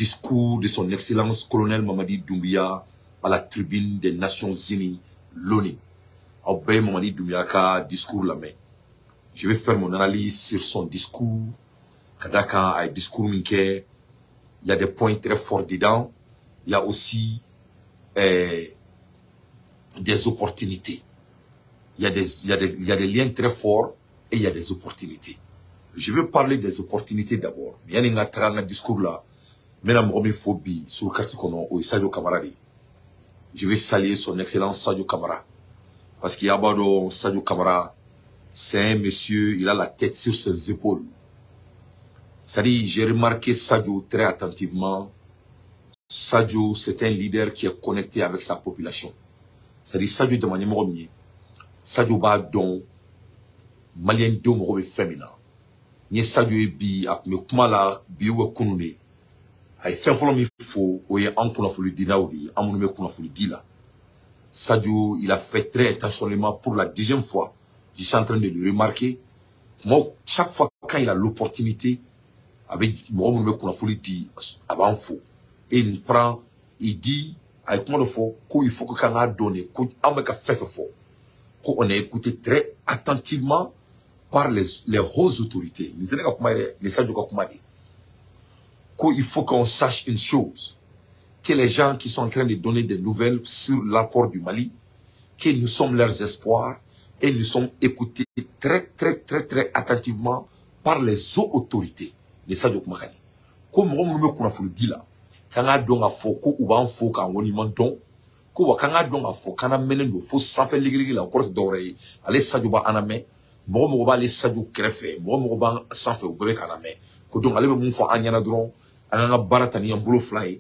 discours de son excellence colonel Mamadi Doumbia à la tribune des Nations Unies, l'ONU. Mamadi Doumbia ka discours la main. Je vais faire mon analyse sur son discours. Kadaka a un discours minké. Il y a des points très forts dedans. Il y a aussi des opportunités. Il y a des liens très forts et il y a des opportunités. Je vais parler des opportunités d'abord. Il y a un discours là. Mais la phobie sur le quartier qu'on a, Sadio Kamara. Je vais saluer son excellence Sadio Kamara. Parce qu'il y a Sadio Kamara, c'est un monsieur, il a la tête sur ses épaules. C'est-à-dire, j'ai remarqué Sadio très attentivement. Sadio, c'est un leader qui est connecté avec sa population. C'est-à-dire, Sadio de manière mormier. Sadio ba don, malien don morbe féminin. Nye Sadio e bi, ak me kumala, bi ou konune. Ay fait follow me faut oye ankuna fulu dina oudi amunu me kuna fulu dila. Sadio il a fait très intentionnellement pour la deuxième fois. Je suis en train de le remarquer. Moi chaque fois quand il a l'opportunité avec moi me kuna fulu di avant faux et il prend il dit avec moi le faux qu'il faut que quand a donné qu'on a fait faux qu'on a écouté très attentivement par les hautes autorités. Les Sadio comment dit qu'il faut qu'on sache une chose, que les gens qui sont en train de donner des nouvelles sur l'apport du Mali, que nous sommes leurs espoirs et nous sommes écoutés très attentivement par les autorités. Les Sadio Koumakani. Comme on me dit là, quand on a donc à faux, ou on faut qu'on y monte, quand on a donc à faux, quand on a mené le faux sans faire l'église là, encore d'oreille, allez Sadio ba aname, moi va les Sadio crefé, moi va sans faire au bébé aname, que donc allez me faire anyana dron. Anga baratani en boulot fly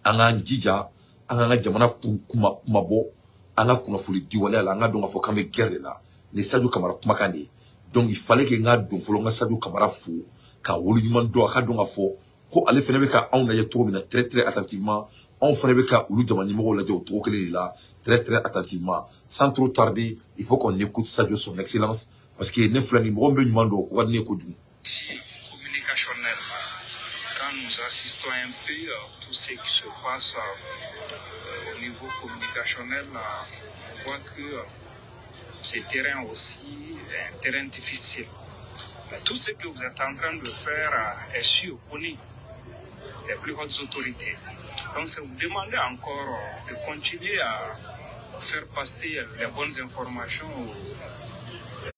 anga njija anga jamana kumabo anga kuna fuli diwale ala anga donga fo kambe guerre là les Sadio Kamara kumakande donc il fallait que nga don folo nga Sadio Kamara fou ka wolu nyman do aka donga fo ko ale fene be ka on na yeto mina très attentivement on fene be ka ulu jamani mo la de to kele là très attentivement sans trop tarder il faut qu'on écoute Sadio son excellence parce que ne flani mo be nyman do ko ne ko dum communicationnel. Nous assistons un peu à tout ce qui se passe au niveau communicationnel. On voit que ce terrain aussi est un terrain difficile. Mais tout ce que vous êtes en train de faire est surconnu des plus hautes autorités. Donc, c'est vous demander encore de continuer à faire passer les bonnes informations au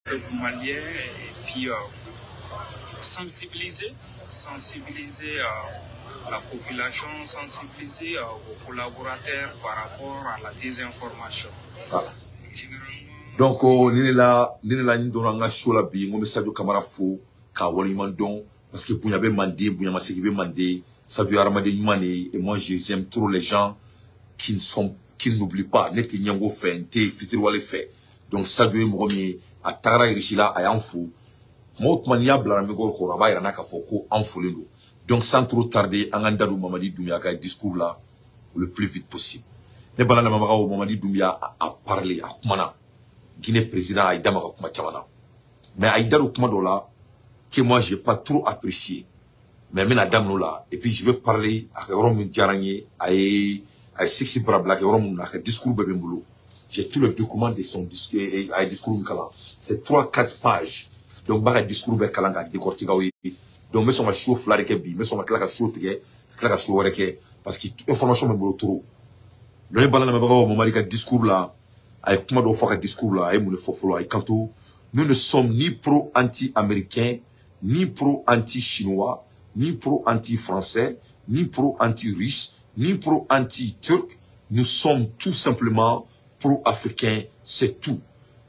peuple malien et puis sensibiliser la population, sensibiliser vos collaborateurs par rapport à la désinformation. Voilà. Donc, nene la ndonanga shola bi ngome Sadio Kamara fo ka wali mandon parce que Bounya be mandé, Bounya Maseki be mandé, Sadio Aramade Nyumane et moi j'aime trop les gens qui n'oublient pas net nyango fait nté fitir wale fait. Donc Sadio mo mi atara irishila ayanfo Moutmania Blanamegor Koraba Ranaka Foko en folendo. Donc sans trop tarder, Angandadou Mamadi Doumbia a discours là le plus vite possible. Ne balana Mamao Mamadi Doumbia a parlé à Kumana, Guinée président Aïda Makuma Chamana. Mais Aïda Kumadola, que moi j'ai pas trop apprécié. Mais maintenant là, et puis je vais parler à Rom Djaranye, à Sixi Brabla, à discours Bebembolo. J'ai tout le document de son discours, à discours Mukala. C'est 3-4 pages. Donc, bah, discours be kalanga décortiquer oui. Donc, mais son ma show flare ke bi, mais son ma klaka show tige, klaka show reke parce que information me bolo trop. Le balana me baga mo marika discours là, ay kuma do faka discours là, ay mo le fofolo ay kanto, nous ne sommes ni pro anti-américain, ni pro anti-chinois, ni pro anti-français, ni pro anti-russe, ni pro anti-turc, nous sommes tout simplement pro-africains, c'est tout.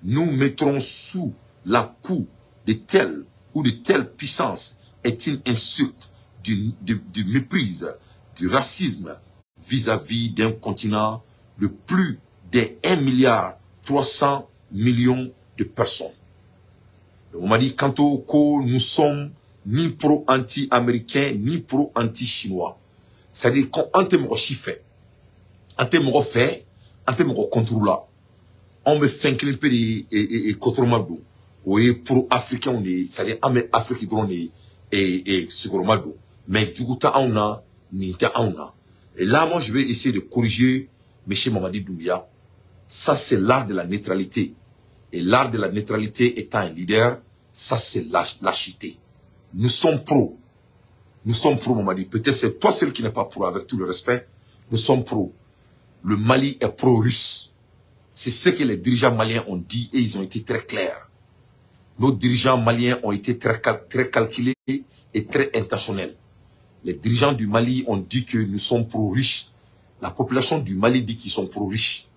Nous mettrons sous la coupe de telle ou de telle puissance est une insulte, du méprise, du racisme vis-à-vis d'un continent de plus de 1,3 milliard de personnes. On m'a dit, quand nous sommes ni pro-anti-américains, ni pro-anti-chinois. C'est-à-dire qu'on te me chiffre, on te me fait, on te me contrôle. On me fait un peu de contrôle. Oui, pour Africain, on est, c'est-à-dire, on met Afrique drone et Sigoromado. Mais du coup, on a, Et là, moi, je vais essayer de corriger M. Mamadi Doumbia. Ça, c'est l'art de la neutralité. Et l'art de la neutralité étant un leader, ça, c'est lâcheté. Nous sommes pro. Nous sommes pro, Mamadi. Peut-être c'est toi seul qui n'est pas pro, avec tout le respect. Nous sommes pro. Le Mali est pro-russe. C'est ce que les dirigeants maliens ont dit et ils ont été très clairs. Nos dirigeants maliens ont été très calculés et très intentionnels. Les dirigeants du Mali ont dit que nous sommes pro-riches. La population du Mali dit qu'ils sont pro-riches.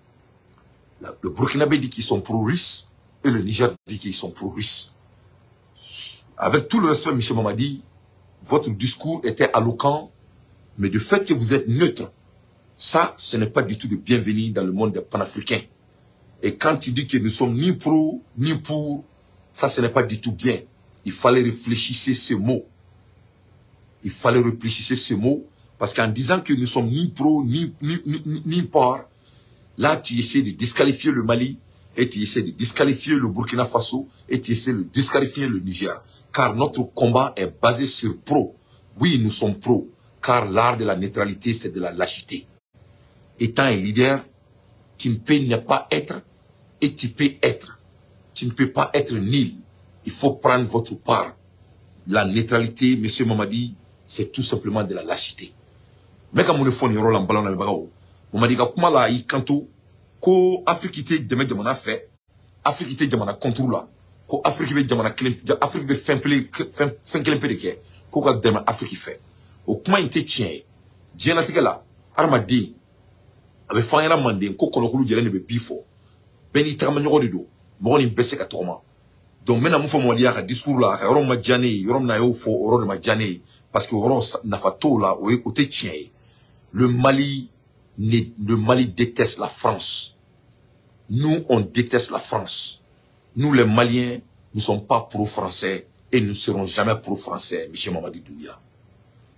Le Burkinabé dit qu'ils sont pro-russes et le Niger dit qu'ils sont pro-russes. Avec tout le respect, M. Mamadi, votre discours était éloquent, mais du fait que vous êtes neutre, ça, ce n'est pas du tout de bienvenue dans le monde des panafricains. Et quand il dit que nous sommes ni pro, ni pour, ça, ce n'est pas du tout bien. Il fallait réfléchir ces mots. Il fallait réfléchir ces mots, parce qu'en disant que nous sommes ni pro, ni par, là, tu essaies de disqualifier le Mali, et tu essaies de disqualifier le Burkina Faso, et tu essaies de disqualifier le Niger. Car notre combat est basé sur pro. Oui, nous sommes pro, car l'art de la neutralité, c'est de la lâcheté. Étant un leader, tu ne peux ne pas être, et tu peux être. Tu ne peux pas être nul. Il faut prendre votre part. La neutralité, M. Mamadi, c'est tout simplement de la lâcheté. Mais quand on fait un rôle en ballon dans le bagao, Mamadi, comment là, il canto, ko Afrique était de mettre de mon affaire, Afrique était de mon contrôle là, ko Afrique était de mon Afrique était fin peu de quai, ko ka de mon Afrique fait. Au comment il était tien, Dieu n'a pas là, Armadi, avec Fanyana Mandé, ko kono jere ne be bifo, beni tamanyo de do, mo ni bese ka toma. Donc maintenant mon famo dia ka discours là, ka rom majane, rom na yo fo oro de majane, parce que oro na fato là, o te tien. Le Mali déteste la France. Nous, on déteste la France. Nous, les Maliens, nous ne sommes pas pro-français et nous ne serons jamais pro-français, M. Mamadi Doumbia.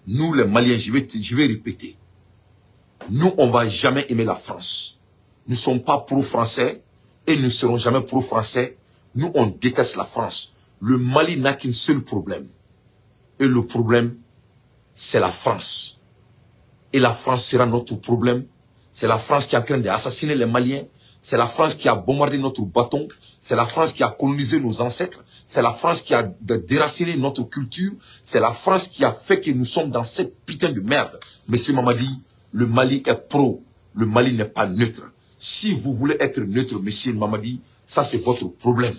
Nous, les Maliens, je vais répéter. Nous, on ne va jamais aimer la France. Nous ne sommes pas pro-français et nous ne serons jamais pro-français. Nous, on déteste la France. Le Mali n'a qu'un seul problème. Et le problème, c'est la France. Et la France sera notre problème. C'est la France qui est en train d'assassiner les Maliens. C'est la France qui a bombardé notre bâton. C'est la France qui a colonisé nos ancêtres. C'est la France qui a déraciné notre culture. C'est la France qui a fait que nous sommes dans cette putain de merde. Monsieur Mamadi, le Mali est pro. Le Mali n'est pas neutre. Si vous voulez être neutre, monsieur Mamadi, ça c'est votre problème.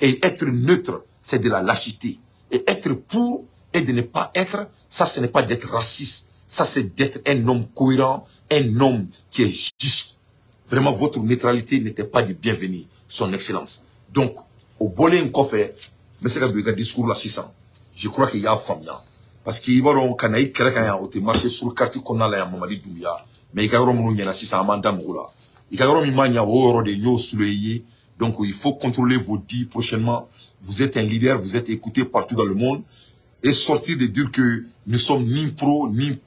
Et être neutre, c'est de la lâcheté. Et être pour et de ne pas être, ça ce n'est pas d'être raciste. Ça, c'est d'être un homme cohérent, un homme qui est juste. Vraiment, votre neutralité n'était pas de bienvenue, son excellence. Donc, au bolé en fait, mais c'est le discours là 600. Je crois qu'il y a famille. Parce qu'il y a un canaï qui a marché sur le quartier qu'on a là, Mamadi Doumbia. Mais il y a un 600 mandat moula. Il y a un mania au de yo soleillé. Donc, il faut contrôler vos dits prochainement. Vous êtes un leader, vous êtes écouté partout dans le monde. Et sortir de dire que nous sommes ni pro, ni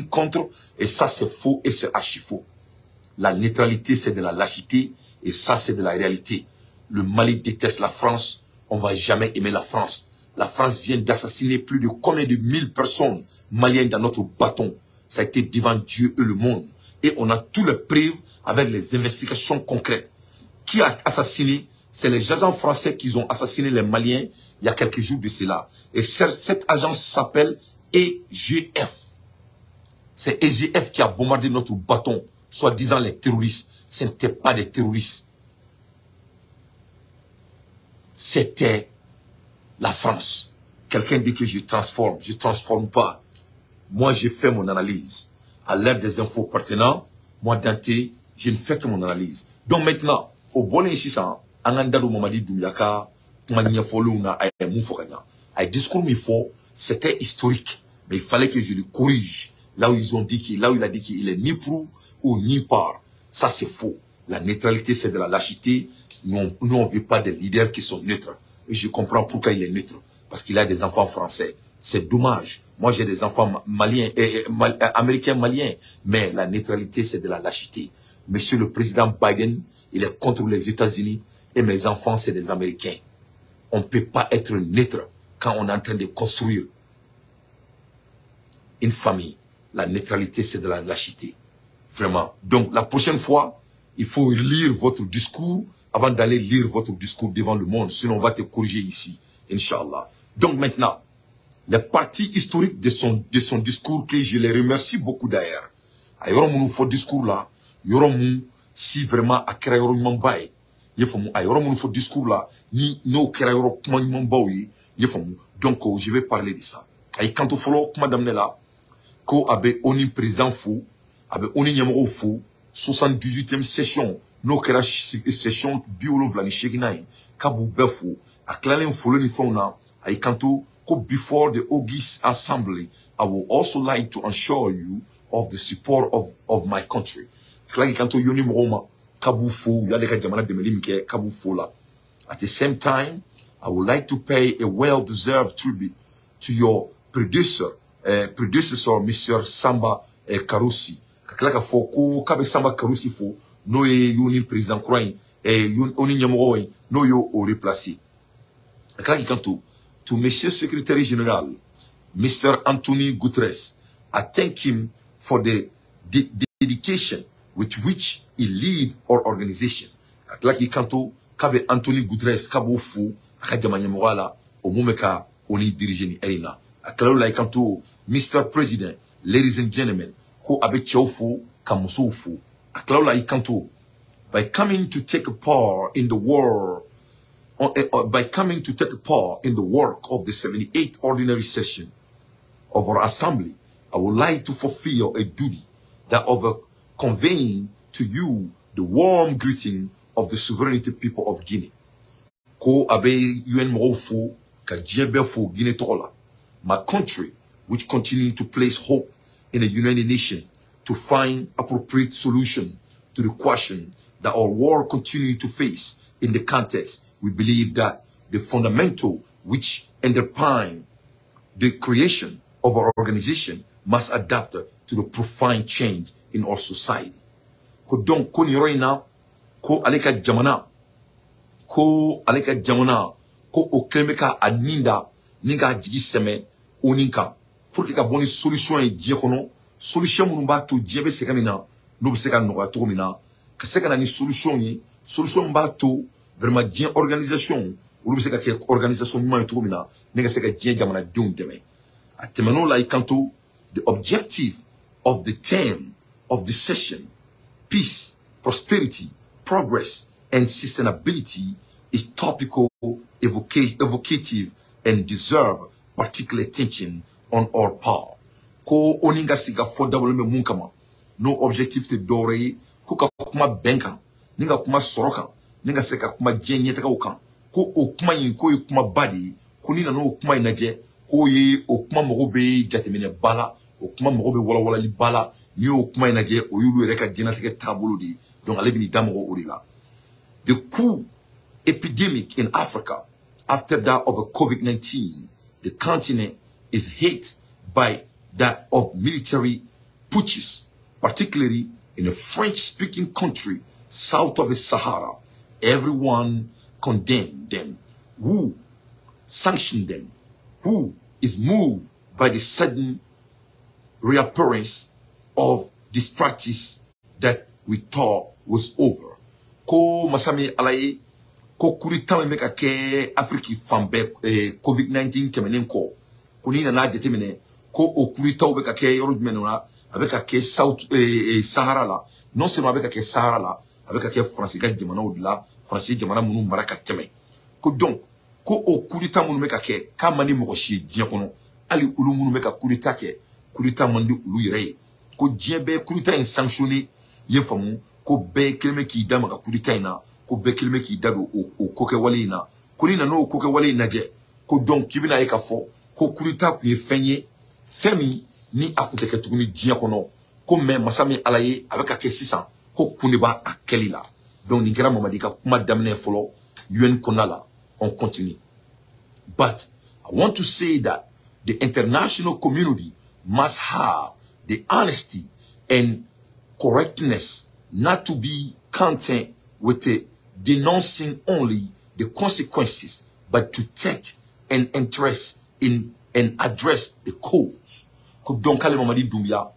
contre. Et ça, c'est faux et c'est archi faux. La neutralité, c'est de la lâcheté. Et ça, c'est de la réalité. Le Mali déteste la France. On va jamais aimer la France. La France vient d'assassiner plus de combien de 1000 personnes maliennes dans notre bâton. Ça a été devant Dieu et le monde. Et on a toutes les preuves avec les investigations concrètes. Qui a assassiné? C'est les agents français qui ont assassiné les Maliens il y a quelques jours de cela. Et cette agence s'appelle EGF. C'est EGF qui a bombardé notre bâton, soi-disant les terroristes. Ce n'étaient pas des terroristes. C'était la France. Quelqu'un dit que je transforme. Je ne transforme pas. Moi, j'ai fait mon analyse. À l'aide des infos pertinentes, moi, Dante, je ne fais que mon analyse. Donc maintenant, au bon ici, ça, Angandado Mamadi Doumbia, un discours c'était historique, mais il fallait que je le corrige. Là où ils ont dit là où il a dit qu'il est ni pro ou ni par. Ça c'est faux. La neutralité c'est de la lâcheté. Nous on veut pas des leaders qui sont neutres. Et je comprends pourquoi il est neutre. Parce qu'il a des enfants français. C'est dommage. Moi j'ai des enfants maliens américains maliens. Mais la neutralité c'est de la lâcheté. Monsieur le président Biden, il est contre les États-Unis. Et mes enfants, c'est des Américains. On ne peut pas être neutre quand on est en train de construire une famille. La neutralité, c'est de la lâcheté. Vraiment. Donc, la prochaine fois, il faut lire votre discours avant d'aller lire votre discours devant le monde. Sinon, on va te corriger ici. Inch'Allah. Donc, maintenant, les parties historiques de son discours, que je les remercie beaucoup d'ailleurs. Il y aura mon faux discours là. Il y aura mon, si vraiment, à créer un bail. Il y aura mon faux discours là. Ni, no, créer un bail. Donc, je vais parler de ça. Et quand on follow, madame là, ko abe oni président fou, abe oni numéro fou, 78e session, no kera session biolo vlani shekinai, kabu befou, a klalen follow ni fauna, ay kanto, ko before the August Assembly, I would also like to assure you of the support of my country. Klagi kanto yoni mroma, kabu fou, yale ka jamana de melimke, kabu fou la. At the same time, I would like to pay a well-deserved tribute to your predecessor, Mr. Samba Karusi. Kaklaka fo ko kabe Samba Karusi fo no ye yoni président Kroin yoni nyamoro no yo o replacer. Kaklaki kanto to Monsieur Secretary General Mr. Anthony Guterres, I thank him for the dedication with which he lead our organization. Kaklaki kanto kabe Anthony Guterres kabo fo akajama nyamoro la o mumeka oni dirige ni erina. Mr. President, ladies and gentlemen, ko abe chofu kamusufu. By coming to take part in the war, by coming to take part in the work of the 78th ordinary session of our assembly, I would like to fulfill a duty that of conveying to you the warm greeting of the sovereignty people of Guinea. Ko abe UN mofu ka jebefo Guinea tola. My country, which continue to place hope in the United Nations to find appropriate solution to the question that our world continue to face in the context, we believe that the fundamental which underpin the creation of our organization must adapt to the profound change in our society. Ko donc ko ni roina ko aleka jamana ko o klemeka aninda ninga jigi seme oninka pour que ka boni solution e die kono solution mun ba to die be se kamina no be se ka no to mina ka se kana ni solution ba to vraiment die organisation ou be se ka ke organisation ma to mina ninga se ka die jamana dum deme atemano la ikanto the objective of the theme of the session, peace, prosperity, progress and sustainability, is topical, evocative and deserve particular attention on our part. Ko oninga siga for double munkama. No objective te dore ko ka kuma benka, ninga kuma soroka, ninga seka kuma jenye taka ukan. Ko okuma yin ko kuma badi, kunina no okuma inaje, ko ye okuma mogobe jatemene bala, okuma mogobe wala li bala, ni okuma inaje oyulu reka jenatike tabulu di, donc ale bini damogo orila. The coup epidemic in Africa after that of a COVID-19, the continent is hit by that of military putschs, particularly in a French-speaking country south of the Sahara. Everyone condemned them. Who sanctioned them? Who is moved by the sudden reappearance of this practice that we thought was over? Ko masami alaye ko kurita me ka ke Afriki fambe COVID-19 kemenen ko kunina na jetemene ko okurita be ka ke yorudmenona avec ke South Sahara la non seulement avec ke Sahara la avec ke France ga jamana odla France jamana munu maraka teme ko donc ko okurita munu me ka ke kamani mo shi dien kono ali ulu munu me ka kurita ke kurita mandi ulu yire ko diebe kurita en sanctionné yefamu ko be kelme ki dama ka kurita ina ko be kelme ki dado o koke wali na kunina no koke wali na je ko donc kibina e ka fo ko kurita ku ye fenye femi ni akuteke tukuni dien kono ko me masami alaye avec ke 600 ko kuniba akeli la donc ni kera mamadi ka kuma damne folo UN konala on continue. But I want to say that the international community must have the honesty and correctness not to be content with the denouncing only the consequences, but to take an interest in and address the cause. ko donc ale Mamadi Doumbia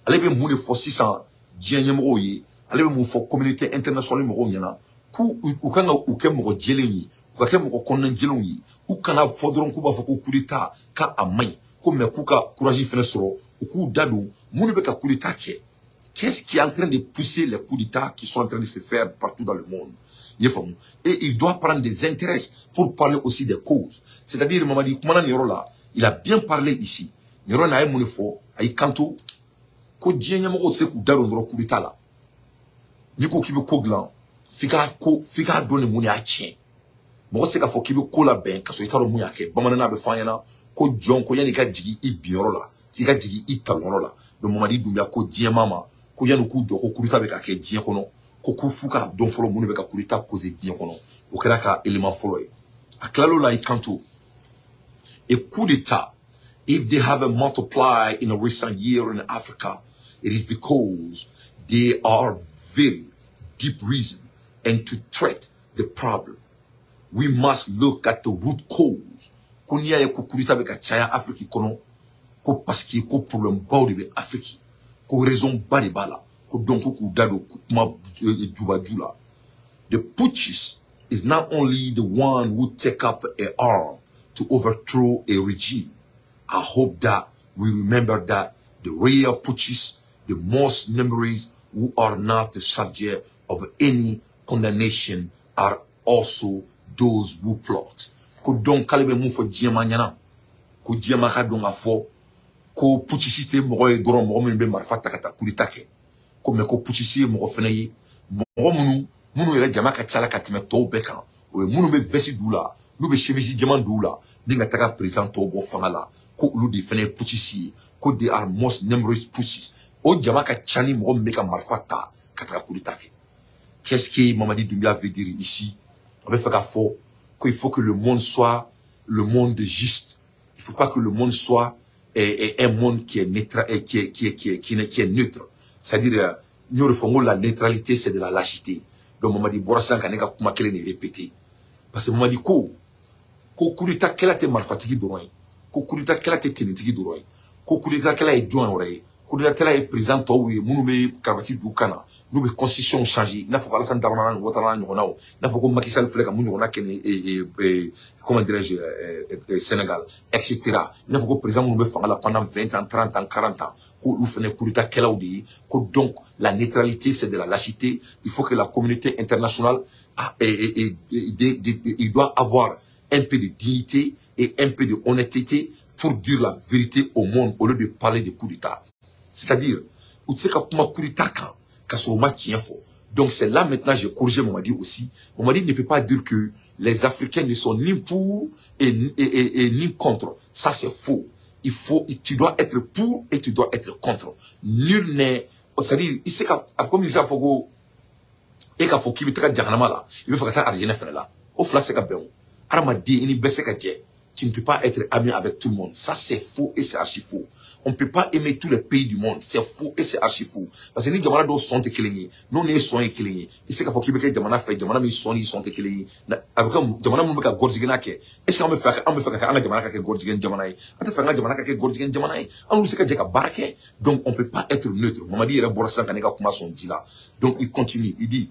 ale be mun fo 600 diɲɛ ɲɛmɔgɔw ye ale be mun fɔ communauté internationale mɔgɔw ɲɛna ku u kan ka u kɛ mɔgɔ jɛlen ye u ka kɛ mɔgɔ kɔnɔna jɛlenw ye u kana fɔ dɔrɔn k'u b'a fɔ ko coup d'état ka a maɲi ko mais k'u ka courage fɛnɛ sɔrɔ u k'u da don mun bɛ ka coup d'état kɛ. Qu'est-ce qui est en train de pousser les coups d'état qui sont en train de se faire partout dans le monde? Et il doit prendre des intérêts pour parler aussi des causes. C'est-à-dire, Mamadi Koumana Nirola, il a bien parlé ici. Nirola n'a pas fo, aïe kanto, ko djenya mo se ku daro ndro coup d'état là. Niko kibe koglan, fika donne muni a tien. Mo se ka fo kibe ko la ben, kaso itaro mu yake, bamana be fanyana, ko jon ko yani ka jigi i bioro la, ti ka jigi i talon la. Le Mamadi Doumbia ko djenya mama, ko yanu ku do ko coup d'état be ka ke djenya kono. Koko fuka don folo munu beka coup d'état posé dien kono o kera ka élément folo e aklalo la ikanto a coup d'état if they have multiplied in a recent year in Africa it is because they are very deep reason and to treat the problem we must look at the root cause kunya ya coup d'état beka chaya Afrique kono ko parce que ko problème baudi be Afrique ko raison bari bala. The putschist is not only the one who take up an arm to overthrow a regime. I hope that we remember that the real putschists, the most memories who are not the subject of any condemnation are also those who plot. Ko don kalebe mu fo diema nyana. Ko diema ka don afo. Ko putschiste mo e doro mo be marfata kata kulitake. Comme ko putschiste mo fena yi mo munu yere jama ka chala ka time to be kan o munu be vesi dula nu be chemisi jaman dula ninga taka président to bo fangala ko ulu de fena putschiste ko they are most numerous putschists o jama ka chani mo me ka marfata kata kulitake. Qu'est-ce que Mamadi Doumbia veut dire ici? On veut faire fort qu'il faut que le monde soit le monde juste. Il faut pas que le monde soit un monde qui est neutre qui est neutre. C'est-à-dire, nous refondons la neutralité, c'est de la lâcheté. Donc, Mamadi Bourassa, quand on a commencé à répéter. Parce que Mamadi coup d'état qu'elle a été mal fatigué d'oreille, coup d'état qu'elle a été ténétique d'oreille, coup d'état qu'elle a été joint oreille, coup d'état qu'elle a été présent, oui, nous nous cravati du cana, nous nous constitution changée, n'a faut pas laisser d'argent, ou t'en as n'a faut que Macky Sall fasse comme nous on a comment dirais-je, Sénégal, etc. N'a faut que président nous fasse pendant 20 ans, 30 ans, 40 ans. Donc la neutralité c'est de la lâcheté. Il faut que la communauté internationale il doit avoir un peu de dignité et un peu de honnêteté pour dire la vérité au monde au lieu de parler de coup d'état. C'est-à-dire donc c'est là maintenant j'ai corrigé Mamadi aussi. Mamadi ne peut pas dire que les Africains ne sont ni pour et ni contre. Ça c'est faux. Tu dois être pour et tu dois être contre. Nul n'est, c'est-à-dire, il sait comme il s'est fait, et qu'il faut qu'il y ait un diagramme là, il faut qu'il y ait un diagramme là. Au flash, c'est qu'il y a tu ne peux pas être ami avec tout le monde. Ça, c'est faux et c'est archi faux. On ne peut pas aimer tous les pays du monde. C'est faux et c'est archi faux. Parce que les gens sont éclairés. Nous, nous sommes éclairés. Et c'est qu'il faut qu'il y ait des gens fait, des gens ils sont éclairés. Avec un gens qui gorgina est-ce qu'on me fait un gens qui gorgina jamanaï? On te fait un gens qui gorgina jamanaï. On nous sait qu'il y a barqué. Donc, on ne peut pas être neutre. Maman dit, il y a Borassan qui a commencé son dit là. Donc, il continue. Il dit,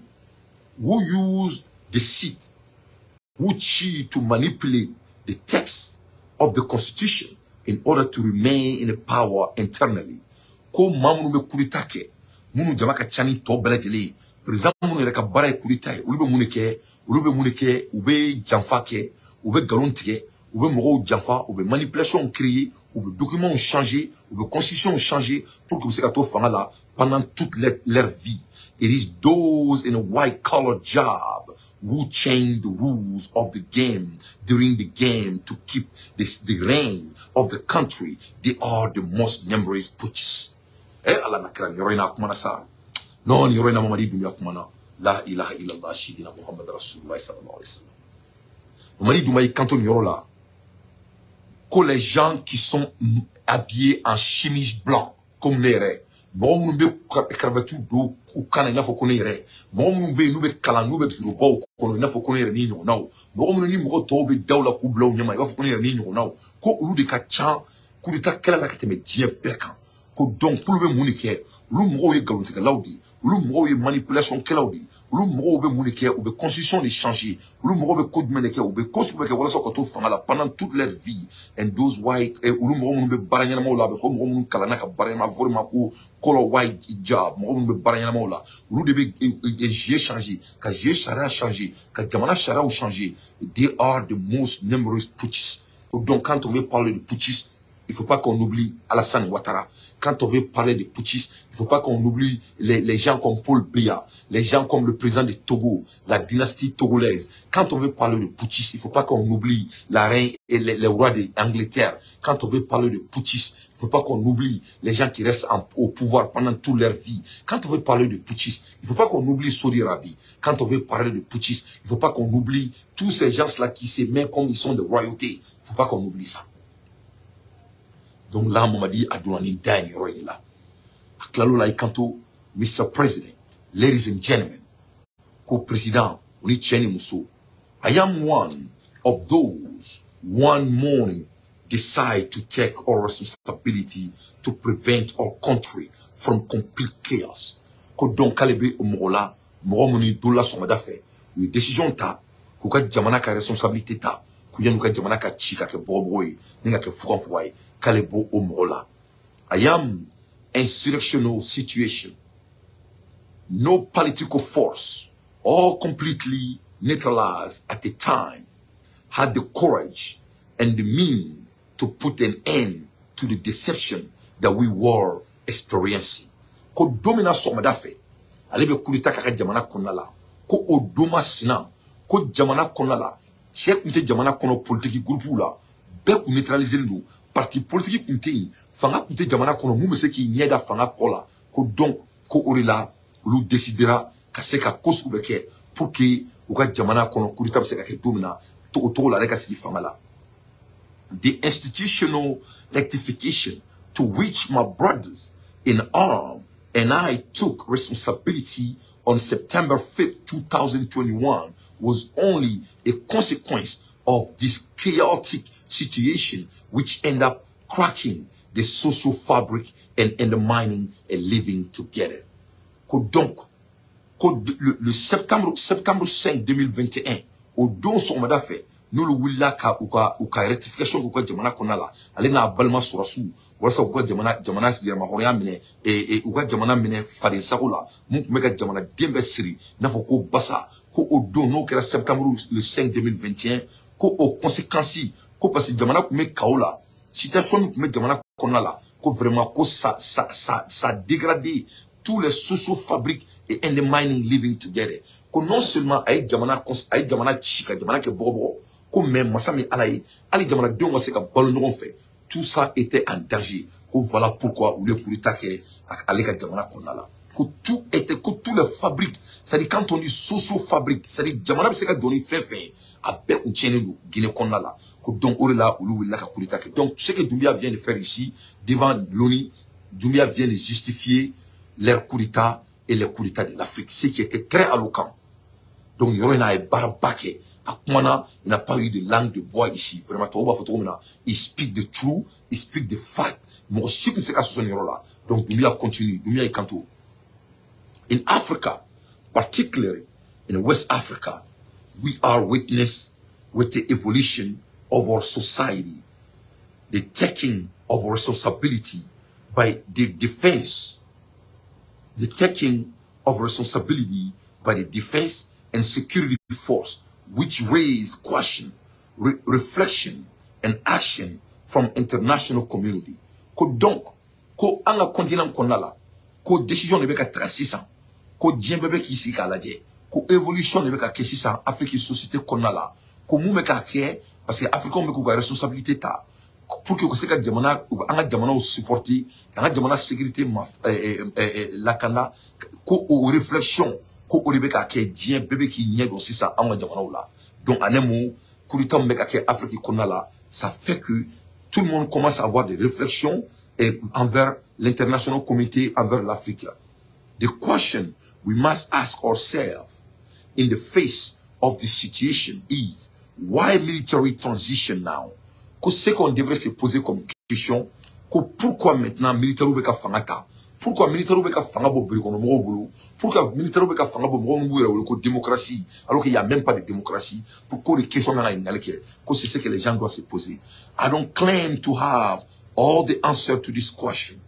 who use deceit, who cheat to manipulate the text of the constitution in order to remain in power internally. Ko mamu be kuritake, munu jamaka chani to beledele. Par exemple, munu reka bara kuritaye, ulube munike, ube janfake, ube garontike, ube moro janfa, ube manipulation créée, ube documents changés, ube constitution changée pour que vous soyez fanga là pendant toute leur vie. It is those in a white-collar job who change the rules of the game during the game to keep the reign of the country. They are the most numerous putschists. Allah nakran yorina kumana sa. Non yorina Mamadi Doumbia kumana. La ilaha illallah shidina Muhammad Rasulullah sallallahu alayhi wa sallam. Mamadi Doumbia kanton yorola. Que les gens qui sont habillés en chemise blanc comme les bon nous be cravatu do ou kana na fo kono yere bon nous be kala nous be bureau kono na fo kono yere ni no naw bon nous ni mo to be dawla ku blow nyama ba fo kono yere ni no naw ko ulu de ka chan coup d'état kɛla la ka tɛmɛ diɲɛ bɛɛ kan ko donc k'olu bɛ mun de kɛ olu mɔgɔw ye nkalontigɛlaw de ye olu mɔgɔw ye manipulation kɛlaw de ye olu mɔgɔw bɛ mun de kɛ u bɛ constitution de changer olu mɔgɔw bɛ ko jumɛn de kɛ u bɛ ko sugu bɛ kɛ walasa ka to fanga la pendant toute leur vie and those white olu mɔgɔ minnu bɛ baara ɲɛnamaw la a bɛ fɔ mɔgɔ minnu kalanna ka baara ɲɛnama fɔ ma ko color white job mɔgɔ minnu bɛ baara ɲɛnamaw la olu de bɛ jeu changer ka jeu sariya changer ka jamana sariyaw changer they are the most numerous putschistes donc quand on veut parler de putschistes il ne faut pas qu'on oublie Alassane Ouattara. Quand on veut parler de putschistes, il ne faut pas qu'on oublie les gens comme Paul Biya, les gens comme le président de Togo, la dynastie togolaise. Quand on veut parler de putschistes, il ne faut pas qu'on oublie la reine et les rois d'Angleterre. Quand on veut parler de putschistes, il ne faut pas qu'on oublie les gens qui restent au pouvoir pendant toute leur vie. Quand on veut parler de putschistes, il ne faut pas qu'on oublie Saudi Arabie. Quand on veut parler de putschistes, il ne faut pas qu'on oublie tous ces gens-là qui se mettent comme ils sont de royauté. Il ne faut pas qu'on oublie ça. Donc là, on m'a dit, Adouani Dani Royla. Klalola Ikanto, Mr. President, ladies and gentlemen, co-president, Unicheni Muso. I am one of those one morning decide to take our responsibility to prevent our country from complete chaos. Ko donc kalebe umola, moromoni dola somada fe. Une décision ta, kuka jamana ka responsabilité ta. Kuyanuka jamana ka chika ke boboy, ninga ke fukanfuay. Kalebo Omola. I am insurrectional situation. No political force, all completely neutralized at the time, had the courage and the means to put an end to the deception that we were experiencing. Ko domina somadafe, alebe kulita kaka jamana konala, ko odoma sina, ko jamana konala, chek nte jamana kono politiki grupu la, bek ou neutraliser nous. Parti politique kunte fanga kunte jamana kono mu mese ki nyeda fanga kola ko donc ko orila lu décidera ka se ka kosu beke pour que u ka jamana kono kurita se ka ke domina to la ka sigi fanga la. The institutional rectification to which my brothers in arms and I took responsibility on September 5th, 2021 was only a consequence of this chaotic situation which end up cracking the social fabric and undermining a living together. Donc, le septembre 5 2021, au don son fait, nous le willa ka rectification ko jamana konala ale na balma surasu wasa ko jamana sigirma hoya mine e ko jamana mine fare sakula mu meka jamana dembe siri na fo ko basa ko au don no kera septembre le 5 2021 ko aux conséquences ko parce que jamana ko me kaola situation ko me jamana konala ko vraiment ko ça dégradé tous les social fabriques et undermining living together ko non seulement ay jamana chika jamana ke bobo ko même masami alaye ali jamana de ma se ka balo ɲɔgɔn fɛ tout ça était en danger ko voilà pourquoi ou le coup d'état kɛ ale ka jamana konala ko tout était que tous les fabriques c'est à dire quand on dit social fabrique c'est à dire jamana bɛ se ka doni fɛn a bɛɛ kun tiɲɛnen do Guinée konala ko donc o de la olu wulila ka coup d'état kɛ donc ce que Doumbouya vient de faire ici devant l'ONU Doumbouya vient de justifier leur coup d'état et les coups d'état de l'Afrique ce qui était très alloquent. Donc, il y a un barabake. Il n'a pas eu de langue de bois ici. Vraiment, il speak the truth, il speak the fact. Donc, Doumbouya continue. Doumbouya est kanto. In Africa, particularly in West Africa, we are witness with the evolution of our society, the taking of our responsibility by the defense, the taking of responsibility by the defense and security force, which raise question, reflection, and action from international community. Ko donc, ko anga continent konala, ko décision ne beka tracisa, ko djembe ki isi ka laje, ko évolution ne beka kesisa Afrique société konala, ko mu meka ke parce que Afrique me ko responsabilité ta pour que se ka jamana anga jamana o supporter, anga jamana sécurité la kana ko réflexion ko oribeka ke dien bébé ki nyego sisa anga jamana la donc anemo kuritam beka ke Afrique konala ça fait que tout le monde commence à avoir des réflexions envers l'international community envers l'Afrique. The question we must ask ourselves in the face of the situation is why military transition now? Que ce qu'on devrait se poser comme question pourquoi maintenant militaire beka fangata pourquoi militaire beka fanga bo brikono mo bulu pourquoi militaire beka fanga bo mo ngouira ko démocratie alors qu'il y a même pas de démocratie pourquoi les questions na ingaleke que c'est ce que les gens doivent se poser. I don't claim to have all the answers to this question,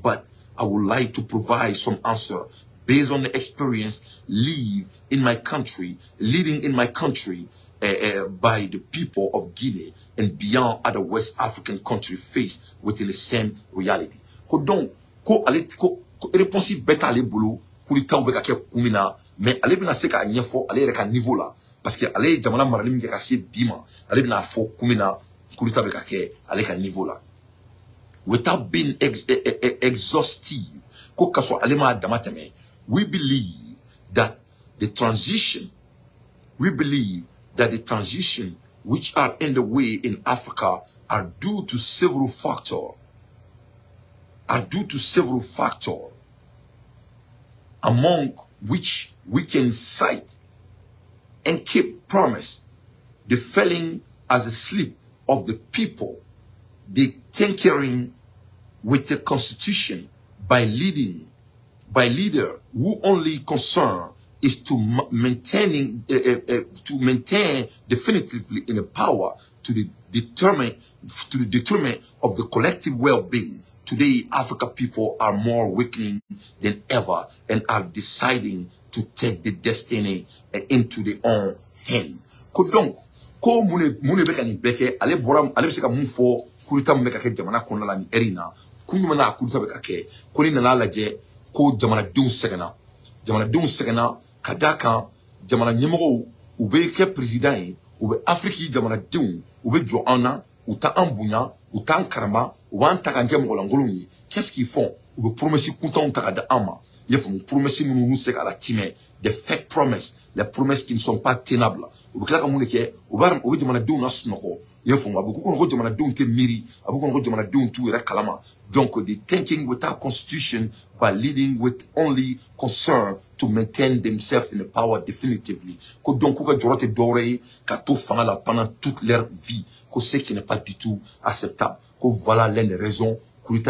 but I would like to provide some answer based on the experience leading in my country by the people of Guinea and beyond other West African countries faced within the same reality. Donc, réponse bête à l'ébolo, pour les temps où kumina, mais allez bien c'est qu'à niveau, allez à niveau là, parce que allez jamana maralim qui a assez bima, allez bien fo kumina, pour les temps allez à niveau là. Without being exhaustive, we believe that the transition which are in the way in Africa are due to several factors. Among which we can cite and keep promise the falling as a sleep of the people, the tinkering with the constitution by leader who only concern is to maintain definitively in the power to the determine of the collective well-being. Today, African people are more weakening than ever and are deciding to take the destiny into their own hand. Donc, ko mune beka ni beke ale boram ale se ka mun fo kurita mun beka ke jamana konna la ni erina kunuma na kurita beka ke ko ni na laje ko jamana dun segana kadaka jamana nyemoko u be ke president u be afriki jamana dun u be jo ana u ta ambunya u ta karama u ban ta kan jemo la ngolumi qu'est-ce qu'ils font u be promesse kunton ta da ama yefum promesse nous se ka la time des fake promises, les promesses qui ne sont pas tenables. Donc the thinking without constitution by leading with only concern to maintain themselves in the power definitively. Donc pendant toute leur vie, ce qui n'est pas du tout acceptable. Voilà l'une des raisons pour les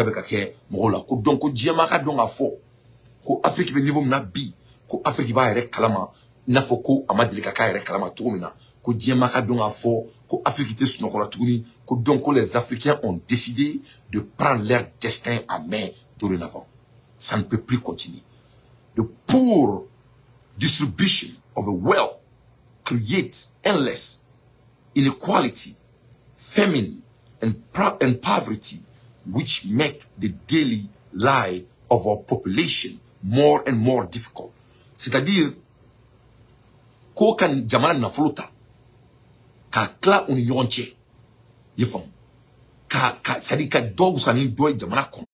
donc Afrique niveau nabi ko Afrique ba yere kalama na foko amadilika ka yere kalama tugumina ko diema ka donga fo ko Afrique te sunokora tuguni ko donc les Africains ont décidé de prendre leur destin à main dorénavant. Ça ne peut plus continuer. The poor distribution of the wealth creates endless inequality, famine and poverty, which make the daily life of our population more and more difficult. C'est-à-dire, ko kan jamana na flota, ka kla union che, yefam, c'est-à-dire ka do usani do jamana kon,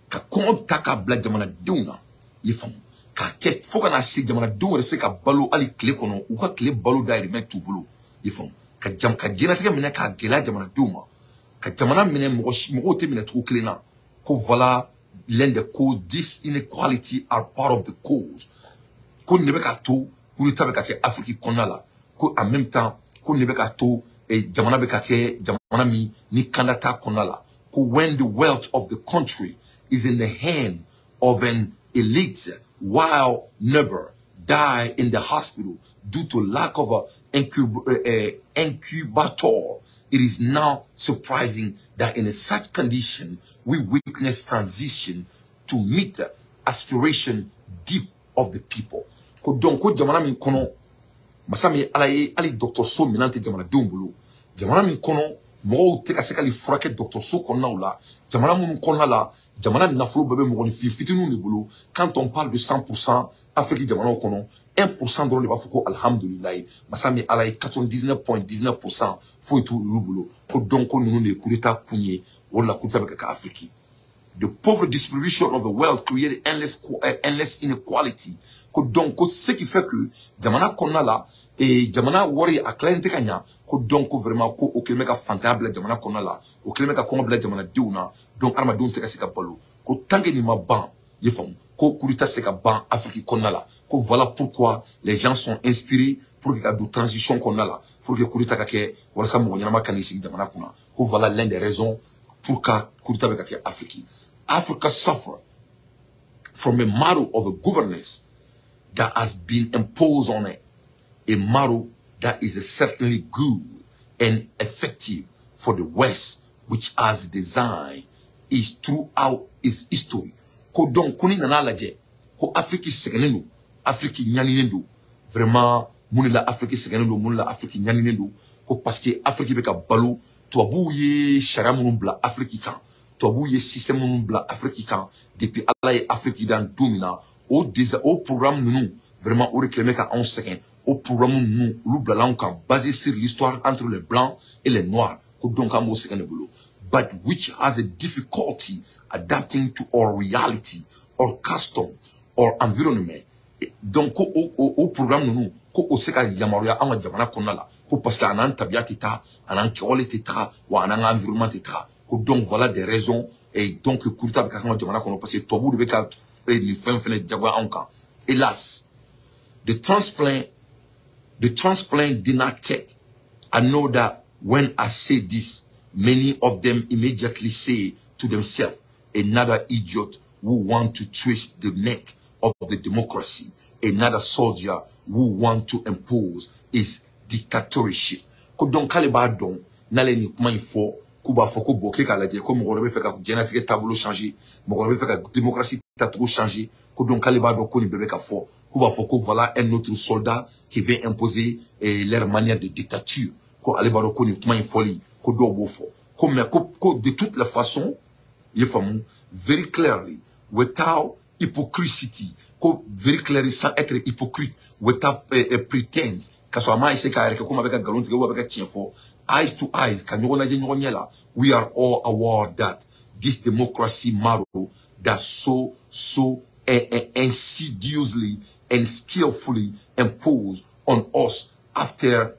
ka kon taka bla jamana duna, yefam, ka ket foka na si jamana duna se ka balo ali kle kono, ou ka kle balo da remet tu bolo, yefam, ka jena tika mine ka gela jamana duma, ka jamana mine mo te mine tru kle na, ko voilà l'un des causes. This inequality are part of the cause. Qu'on ne veut qu'à tout, pour le temps que Afrique qu'on a là, qu'en même temps, qu'on ne veut qu'à tout, et jamana bekake, jamana mi, ni Canada qu'on a là, que when the wealth of the country is in the hand of an elite, while neighbor die in the hospital due to lack of a incubator, it is now surprising that in such condition, we witness transition to meet the aspiration deep of the people. Donc, jamana min kono, masami ali Dr. So minante jamana dumbulu, jamana min kono, mo teka sekali frake Dr. So konna oula, jamana mun konna la, jamana naflo bebe mo ni fitinu ni bulu, quand on parle de 100%, Afrique jamana kono, 1% de l'Afrique, alhamdulillah, masami alaye 99.19% faut tout le boulot. Donc, nous ne kurita kunye, wala kurita beka Afrique. The poor distribution of the wealth created endless inequality. Donc, ce qui fait que, jamana konna la, et jamana wari a cliente kanya, donc vraiment, au kilomètre fantable, jamana konna la, au kilomètre konna jamana diuna, donc armadon teka seka balo, ko tangue ni ma ban, yefam, ko kurita seka ban Afrique konna la, ko voilà pourquoi les gens sont inspirés pour que la transition konna la, pour que kurita kake, wala sa mo nyama kanisi jamana kuna, ko voilà l'une des raisons pour que Kurita Bekaki Afrique. Africa suffer from a model of a governance that has been imposed on it. A model that is certainly good and effective for the West, which has designed is throughout its history. Ko donc koni nana laje ko Afrique segenendo, Afrique nyaninendo, vraiment munila Afrique segenendo, munila Afrique nyaninendo, ko parce que Afrique beka balo to abouye sharia munun bla Afrique kan, to abouye système munun bla Afrique kan depuis Allah et Afrique dans domina au programme nous vraiment au réclamer qu'à 11 secondes au programme nous l'oubla basé sur l'histoire entre les blancs et les noirs donc à but which has a difficulty adapting to our reality or custom or environment. Donc au programme nous au seka yamaruya anga jamana konala ko parce que anan tabia teta anan kiole teta ou anan environnement teta donc voilà des raisons et donc Kurita Bekaki jamana kono parce que tobu de beka ni fin jagwa anka. Hélas, the transplant did not take. I know that when I say this, many of them immediately say to themselves, another idiot who want to twist the neck of the democracy, another soldier who want to impose his dictatorship. Donc, kalibadon, n'allez ni maïfo, kuba foko boke kalaje, comme on aurait fait que génétique tableau changé, on aurait fait que démocratie t'a trop changé, que donc kalibadon koni bébé ka fo, kuba foko voilà un autre soldat qui veut imposer leur manière de dictature, ko alibadon koni maïfoli, ko do bofo, comme de toutes les façons, il faut very clearly, without hypocrisy, very clearly sans être hypocrite, without pretense, que soit ma ici car comme avec un galon ou avec un tien fort, eyes to eyes, we are all aware that this democracy model that so insidiously and skillfully imposed on us after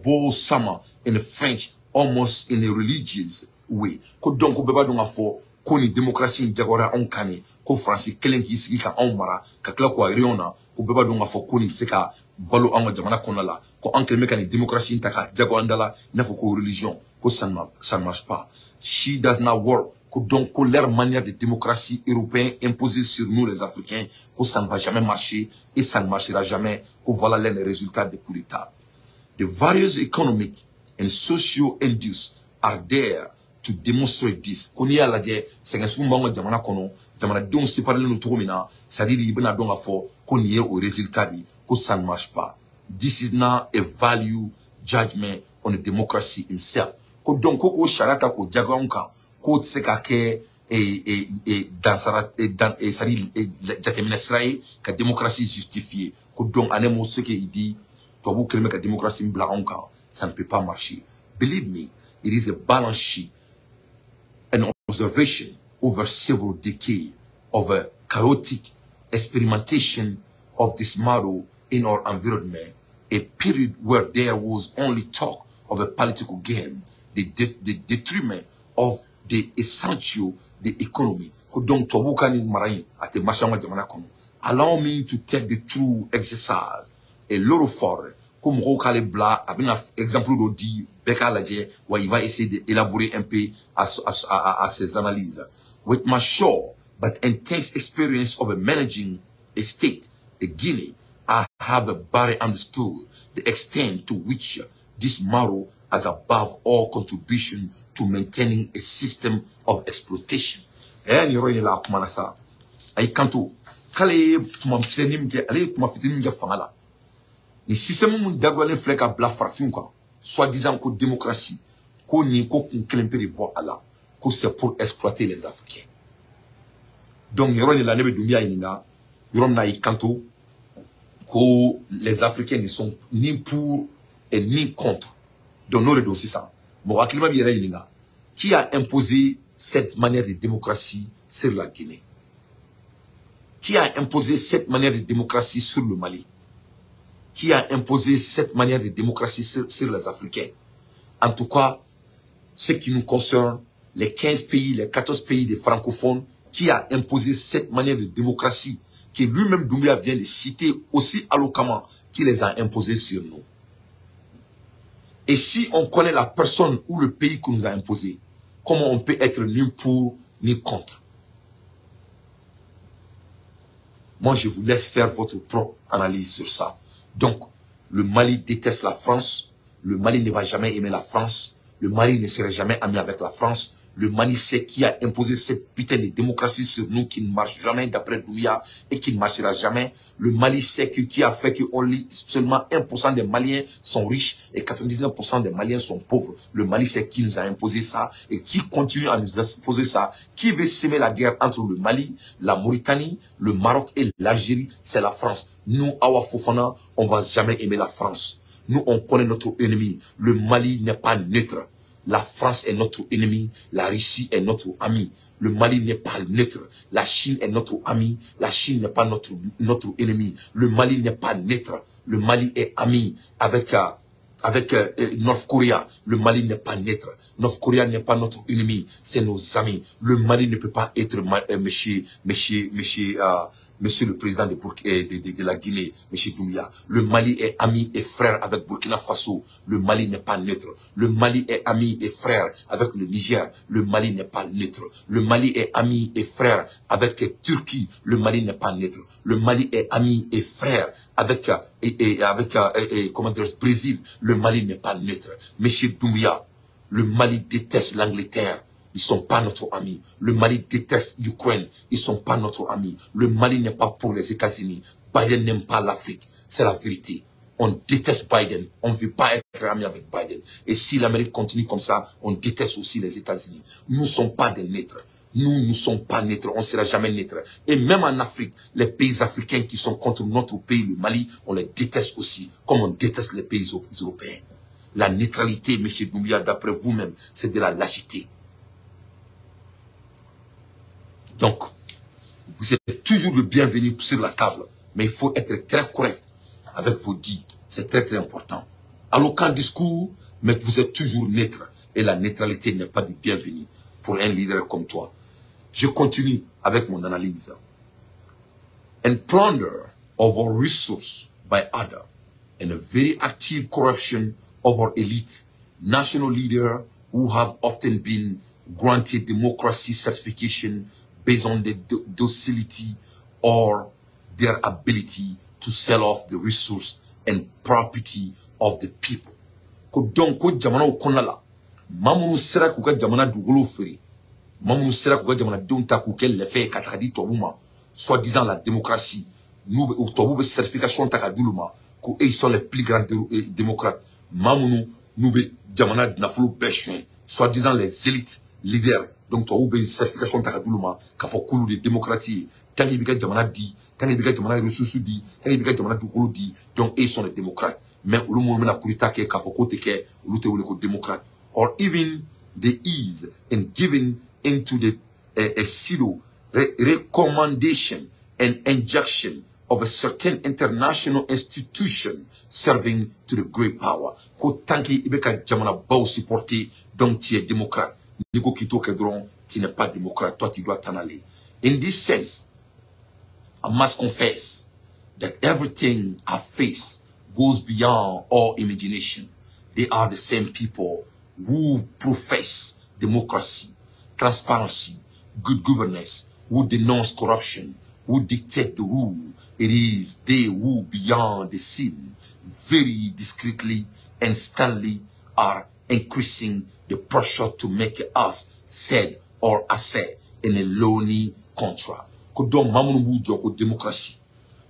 bold summer in the French, almost in a religious way. Ko donc ko beba donga fo ko ni démocratie jagora on kane ko France kelen ki sigi ka on mara ka kla ko ariona ko beba donga fo ko ni seka balo anga jamana konala ko anke meka ni démocratie taka jago andala na fo ko religion ko ça ne marche pas. She does not work. Que donc leur manière de démocratie européenne imposée sur nous les Africains, que ça ne va jamais marcher et ça ne marchera jamais. Que voilà les résultats des coups d'État. The various economic and socio-induced are there to demonstrate this. Koni ala je senga sumbango jamana kono jamana don séparer nous tromina ça dit ibna don afo koni au résultat dit que ça ne marche pas. This is not a value judgment on the democracy himself. Que donc ko sharata ko jagonka ko tseka ke dans sari jatemina srai ka démocratie justifiée. Que donc anemo ce qu'il dit to bu kreme ka démocratie blaonka ça ne peut pas marcher. Believe me, it is a balance sheet, an observation over several decades of a chaotic experimentation of this model in our environment, a period where there was only talk of a political game, the detriment of the essential, the economy. Allow me to take the true exercise, a lot of for comme Rokale Bla, avec un exemple d'Odi, Beka Ladje, où il va essayer d'élaborer un peu à ses analyses. With my short but intense experience of managing a state, a Guinea, I have better understood the extent to which this model has above all contribution to maintaining a system of exploitation. Eh, ni roi ni la kumana sa. Ay kanto, kale tumamfisenim ke, ale tumafitinim ke fangala. Ni système mun dagwale fleka bla farfin quoi, soi-disant que démocratie, qu'on ni qu'on clemperi bo ala, que c'est pour exploiter les Africains. Donc yoro ni la nebe dunia ininga, yoro na ikanto, que les Africains ne sont ni pour et ni contre. Donc nous redonner ça. Bon, akilima biera ininga, qui a imposé cette manière de démocratie sur la Guinée? Qui a imposé cette manière de démocratie sur le Mali? Qui a imposé cette manière de démocratie sur les Africains? En tout cas, ce qui nous concerne, les 15 pays, les 14 pays des francophones, qui a imposé cette manière de démocratie, que lui-même Doumbia vient de citer aussi alloquemment, qui les a imposés sur nous. Et si on connaît la personne ou le pays qui nous a imposé, comment on peut être ni pour ni contre? Moi, je vous laisse faire votre propre analyse sur ça. Donc, le Mali déteste la France. Le Mali ne va jamais aimer la France. Le Mali ne serait jamais ami avec la France. Le Mali sait qui a imposé cette putain de démocratie sur nous qui ne marche jamais d'après Doumbouya et qui ne marchera jamais. Le Mali sait qui a fait que seulement 1% des Maliens sont riches et 99% des Maliens sont pauvres. Le Mali sait qui nous a imposé ça et qui continue à nous imposer ça. Qui veut semer la guerre entre le Mali, la Mauritanie, le Maroc et l'Algérie? C'est la France. Nous, Awa Fofana, on va jamais aimer la France. Nous, on connaît notre ennemi. Le Mali n'est pas neutre. La France est notre ennemi, la Russie est notre ami. Le Mali n'est pas neutre. La Chine est notre ami, la Chine n'est pas notre ennemi. Le Mali n'est pas neutre. Le Mali est ami avec North Korea. Le Mali n'est pas neutre. North Korea n'est pas notre ennemi, c'est nos amis. Le Mali ne peut pas être monsieur le président de la Guinée, monsieur Doumbouya. Le Mali est ami et frère avec Burkina Faso. Le Mali n'est pas neutre. Le Mali est ami et frère avec le Niger. Le Mali n'est pas neutre. Le Mali est ami et frère avec Turquie. Le Mali n'est pas neutre. Le Mali est ami et frère avec Brésil. Le Mali n'est pas neutre. Monsieur Doumbouya, le Mali déteste l'Angleterre. Ils sont pas notre ami. Le Mali déteste l'Ukraine. Ils sont pas notre ami. Le Mali n'est pas pour les États-Unis. Biden n'aime pas l'Afrique. C'est la vérité. On déteste Biden. On ne veut pas être ami avec Biden. Et si l'Amérique continue comme ça, on déteste aussi les États-Unis. Nous ne sommes pas des neutres. Nous ne sommes pas neutres. On ne sera jamais neutres. Et même en Afrique, les pays africains qui sont contre notre pays, le Mali, on les déteste aussi, comme on déteste les pays européens. La neutralité, M. Doumbouya, d'après vous-même, c'est de la lâcheté. Donc, vous êtes toujours le bienvenu sur la table, mais il faut être très correct avec vos dits. C'est très très important. À l'aucun discours, mais vous êtes toujours neutre. Et la neutralité n'est pas du bienvenu pour un leader comme toi. Je continue avec mon analyse. And plunder of our resources by others, and a very active corruption of our elite, national leaders who have often been granted democracy certification based on their docility or their ability to sell off the resource and property of the people. Ko donc ko jamana o konala mamunu sera ko ka jamana dugolo feri mamunu sera ko ka jamana donta ko kel le fait katadi tobuma soi-disant la démocratie nous tobu certification takaduluma ko ils sont les plus grands démocrates mamunu nous be jamana nafulu beshwen soi-disant les élites leaders. Donc, tu as une certification takaduluma, qu'a fait coulou de démocratie, tant qu'il y a jamana dit, tant qu'il y a jamana ressources dit, tant qu'il y a jamana dugolo dit, donc ils sont les démocrates. Mais au moment où on a kurita ke qu'a fait côté ke, ou l'autre ou démocrate. Or even the ease in giving into the a pseudo recommendation and injection of a certain international institution serving to the great power. Ko tanki ibeka jamana bao supporter, donc tu es démocrate. Nico Kito Kedron, tu n'es pas démocrate, toi tu dois t'en aller. In this sense, I must confess that everything I face goes beyond all imagination. They are the same people who profess democracy, transparency, good governance, who denounce corruption, who dictate the rule. It is they who beyond the scene, very discreetly and sternly are increasing the pressure to make us said or assay in a lonely contract. Ko don mamunu bu joko démocratie.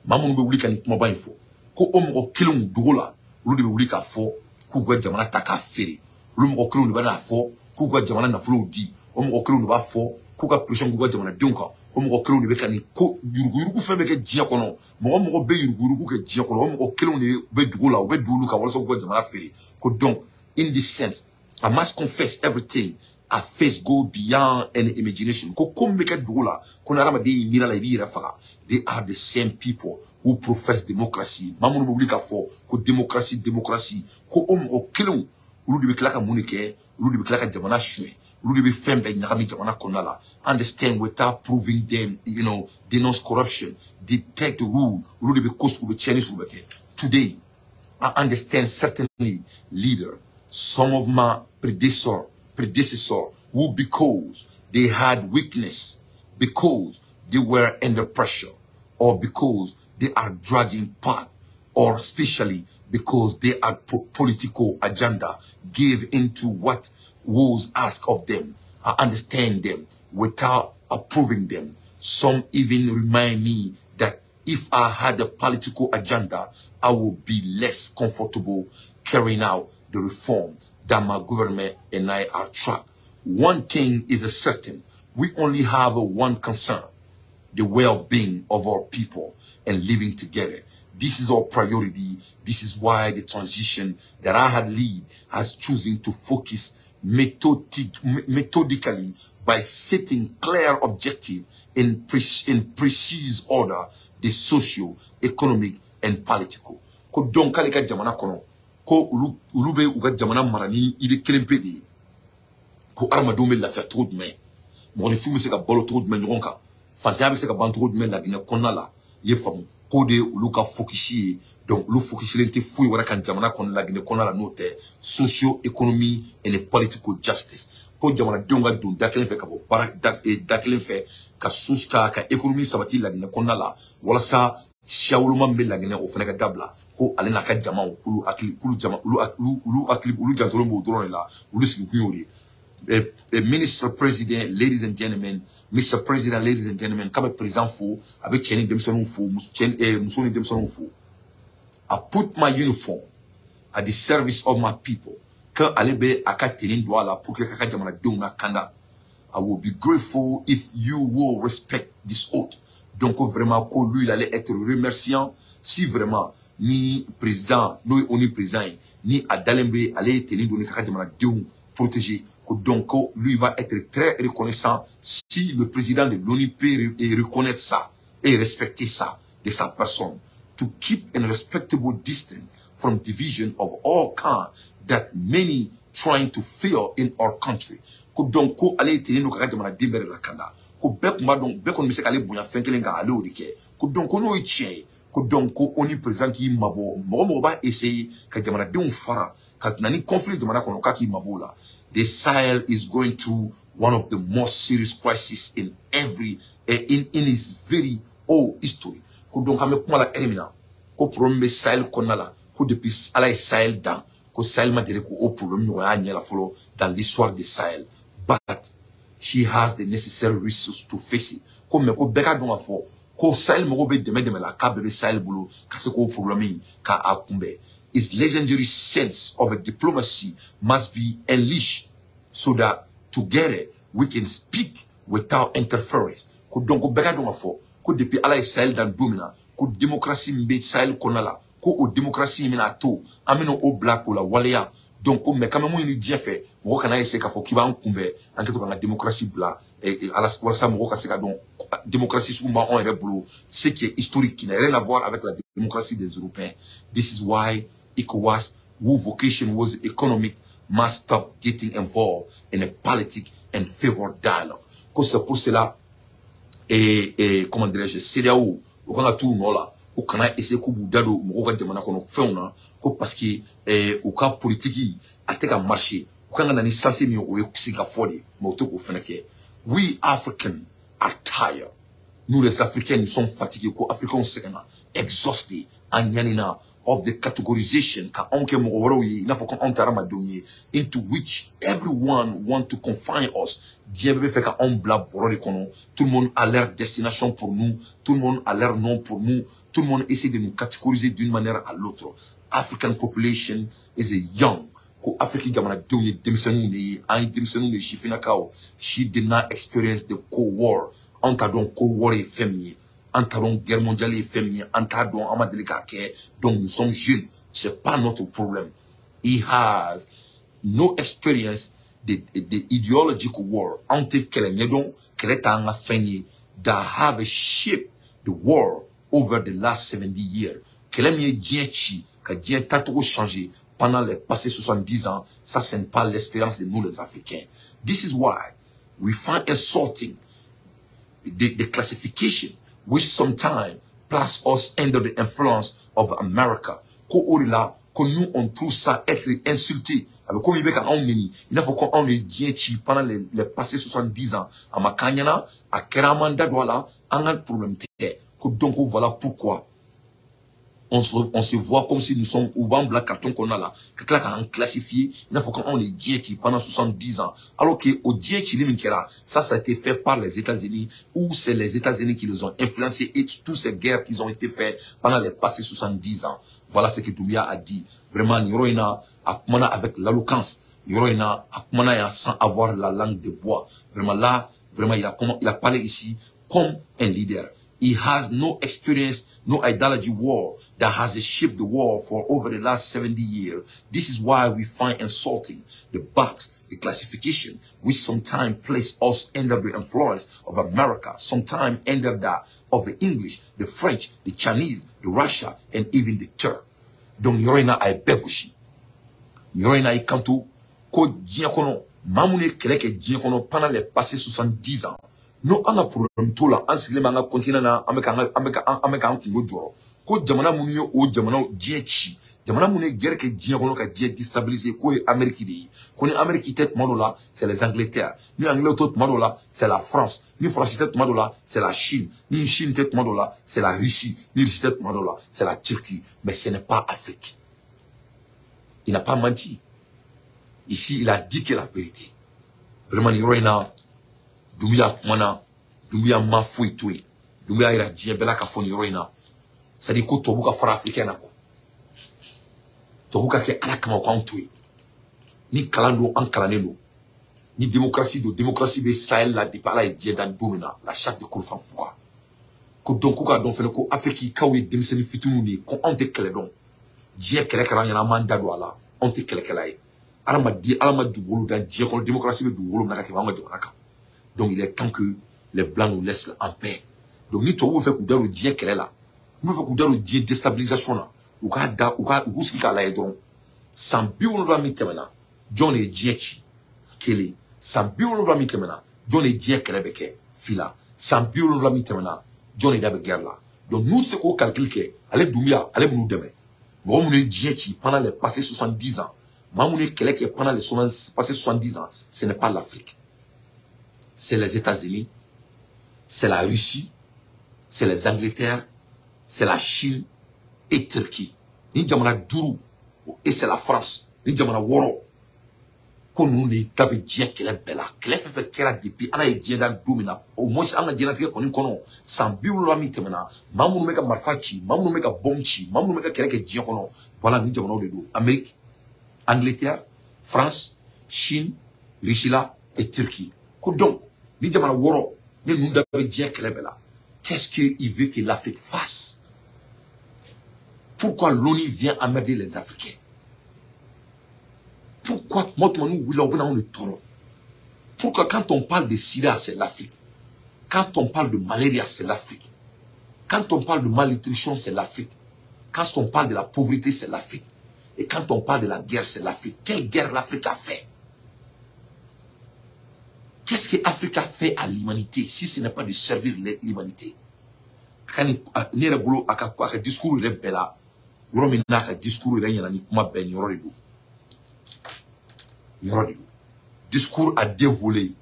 Mamunu be wuli kan kuma ba info. Ko omo kilon dola, lu de wuli ka fo, ku gwa jamana taka fere. Lu mo kilon ba na fo, ku gwa jamana na flo di. Omo kilon ba fo, ku ka pression ku gwa jamana donka. Omo kilon be kan ko yurugu fe be ke dia kono. Mo be yurugu ke dia kono. Omo kilon be dola, o be dulu ka wala so gwa jamana fere. Ko don in this sense, I must confess everything I face go beyond any imagination. They are the same people who profess democracy. Democracy. Understand without proving them, denounce corruption, detect the rule. Today, I understand certainly leader. Some of my predecessor who because they had weakness, because they were under pressure, or because they are dragging part, or especially because they are political agenda give into what was asked of them. I understand them without approving them. Some even remind me that if I had a political agenda, I would be less comfortable carrying out the reform that my government and I are tracked. One thing is certain, we only have one concern, the well-being of our people and living together. This is our priority. This is why the transition that I had lead has chosen to focus methodically by setting clear objectives in precise order, the social, economic, and political. Ko donc kale ka jamana kono ko ulube uga jamana marani ide kelempedi ko armado me la faire trop de main mo ni fumu se ka bolo trop de main ngonka fanta be se ka ban trop de main la gine konna la ye famu ko de uluka fokishi donc lu fokishilente fuyi wara kan jamana kono la gine konna la note socio economy and political justice ko jamana donga dun dakelen fe ka bo para dakelen fe ka suska ka economy sabati la gine konna la wala sa shawuluma mbe la gine o fene ka dabla ko ale na ka jama kulu akili kulu jama ulu akili ulu jantoro mo drone la ulu sigi kuyori Minister President, ladies and gentlemen, Mr. President, ladies and gentlemen, come president for avec cheni demsonu fu musoni demsonu fu. I put my uniform at the service of my people. Quand alebe akateni douala pour que kaka jamana dona kanda. I will be grateful if you will respect this oath. Donc vraiment que lui il allait être remerciant si vraiment ni président, nous on est présent ni Adalembe allait tenir donner kaka jamana dona protéger. Donc, lui va être très reconnaissant si le président de l'ONU peut reconnaître ça et respecter ça de sa personne. To keep a respectable distance from division of all kinds that many trying to fill in our country. Donc, allez tenir nos caractères de la démere la kanda. Donc, on me sait qu'aller bouillir fin qu'elle a allé au déquet. Donc, on est tient. Donc, on est présent qui mabo. Moi, va essayer que jamana de un fara. Quand on a un conflit de mana konoka qui mabo là. The Sahel is going through one of the most serious crises in its very old history. Donc, avec moi la elimina. Ko problème Sahel konala. Ko depuis ala Sahel dans. Ko Sahel ma dire ko au problème no anya la follow dans l'histoire de Sahel. But she has the necessary resources to face it. Ko me ko beka don afo. Ko Sahel mo be deme la ka be Sahel bulu ka se ko problème ka akumbe. Its legendary sense of a diplomacy must be unleashed so that together we can speak without interference. Donc, bega donga fo, ko depuis ala Sahel dans domina, ko démocratie mbe Sahel konala, ko o démocratie mina to, amino o black ou la walea. Donc, me quand même ni bien fait, mo kana essayer ka fo kiba nkumbe, anketo ka démocratie bla et ala wala sa mo ka se ka donc démocratie soumba on est boulot, ce qui est historique qui n'a rien à voir avec la démocratie des Européens. This is why ECOWAS, whose vocation was economic, must stop getting involved in a politic and favor dialogue. Parce que pour cela, comment dirais-je, c'est là où on a tout là, où on a essayé de dado, on a demandé qu'on fait on parce que au cas politique, à tel marché, on a ni sensé mieux au Mexique fondé, mais au tout au fait que we Africans are tired. Nous les Africains nous sommes fatigués, quoi, Africains sont exhausted, and of the categorization into which everyone want to confine us. Tout le monde a leur destination pour nous, tout le monde a leur nom pour nous, tout le monde essaie de nous catégoriser d'une manière à l'autre. African population is a young. She did not experience the Cold War. Cold War est féminin. Antaron guerre mondiale est féminin, Antaron Amadélika, donc nous sommes jeunes, c'est pas notre problème. He has no experience the ideological war, ante kelenye keleta fenye that have shaped the war over the last 70 years. Kelemye djenchi, ka djen tato changé pendant les passés 70 ans, ça c'est pas l'expérience de nous les Africains. This is why we find insulting the classification which sometimes place us under the influence of America. Ko orila, ko nous on trouve ça être insulté avec comme il veut qu'on meni il faut qu'on est diéchi pendant les passés 70 ans à Makanyana à Keramanda Douala on a un problème donc voilà pourquoi on se voit comme si nous sommes au banc de la carton qu'on a là que là on classifie il faut qu'on est diéchi pendant 70 ans alors que au diéchi ça a été fait par les États-Unis ou c'est les États-Unis qui les ont influencés et toutes ces guerres qui ont été faites pendant les passés 70 ans. Voilà ce que Doumbia a dit. Vraiment, Yoroina a avec l'éloquence. Yoroina a sans avoir la langue de bois. Vraiment là, vraiment il a parlé ici comme un leader. He has no experience, no ideology war that has shaped the war for over the last 70 years. This is why we find insulting the box, the classification, which sometimes place us under the influence of America, sometimes under that of the English, the French, the Chinese, the Russia, and even the Turk. Donc, Yorena ay begushi. Yorena ay kanto, ko diakono, mamoune keleke diakono pendant les passés 70 ans. No anga problème tout là, en silema anga continent na, ameka ankungo joro. Ko jamana munu yo o jamana diechi. Jamana munu guerre ke diakono ka die déstabiliser ko Amérique di. Ko ni Amérique tête modola, c'est les Angleterre. Ni Anglais tête modola, c'est la France. Ni France tête modola, c'est la Chine. Ni Chine tête modola, c'est la Russie. Ni Russie tête modola, c'est la Turquie. Mais ce n'est pas Afrique. Il n'a pas menti. Ici, il a dit que la vérité. Vraiment, il y a Doumbia mana, Doumbia ma fouille tout. Doumbia ira djien bela ka foni roina. Ça dit ko tobuka fara africaine na ko. Tobuka ke ala kama ko tout. Ni kalando en kalaneno. Ni démocratie be Sahel la dipala et djien dan domina la chaque de Kourfan Fouka. Ko donc ko ka don fele ko Afrique kawe demseni fitunu ni ko on te kele don. Djien kele kala yana manda do ala. On te kele kele ay. Alama du wolo dan djien ko démocratie be du wolo na ka te wanga jonaka. Donc il est temps que les Blancs nous laissent en paix. Donc nous devons faire couper le dieu qu'elle est là. Nous devons couper le dieu déstabilisation là. Ou ce qui est là et donc. Sans biolo va m'y terminer. John est dieu qui est. Sans biolo va m'y terminer. John est dieu qu'elle est fila. Sans biolo va m'y terminer. John est d'abord guerre là. Donc nous c'est qu'on calcule que allez Doumbia, allez nous demain. Bon on est dieu qui pendant les passés 70 ans. Moi on est quelqu'un qui pendant les passés 70 ans. Ce n'est pas l'Afrique. C'est les États-Unis, c'est la Russie, c'est les Angleterre, c'est la Chine et Turquie. Ni jamana duru et c'est la France. Ni jamana woro. Qu'on nous ne tabe dien qu'elle est belle. Qu'elle fait qu'elle a depuis ana et dien dans domina. Au moins c'est un dien qui qu'on kono sans biolo mi temena. Mamu meka marfachi, mamu meka bomchi, mamu meka qu'elle que dien kono. Voilà ni jamana de do. Amérique, Angleterre, France, Chine, Russie et Turquie. Donc, qu'est-ce qu'il veut que l'Afrique fasse? Pourquoi l'ONU vient emmerder les Africains? Pourquoi quand on parle de sida, c'est l'Afrique? Quand on parle de malaria, c'est l'Afrique? Quand on parle de malnutrition, c'est l'Afrique? Quand on parle de la pauvreté, c'est l'Afrique? Et quand on parle de la guerre, c'est l'Afrique? Quelle guerre l'Afrique a fait? Qu'est-ce que l'Afrique a fait à l'humanité si ce n'est pas de servir l'humanité? Quand il y a un discours de Bella, il y a un discours de discours à dévoler.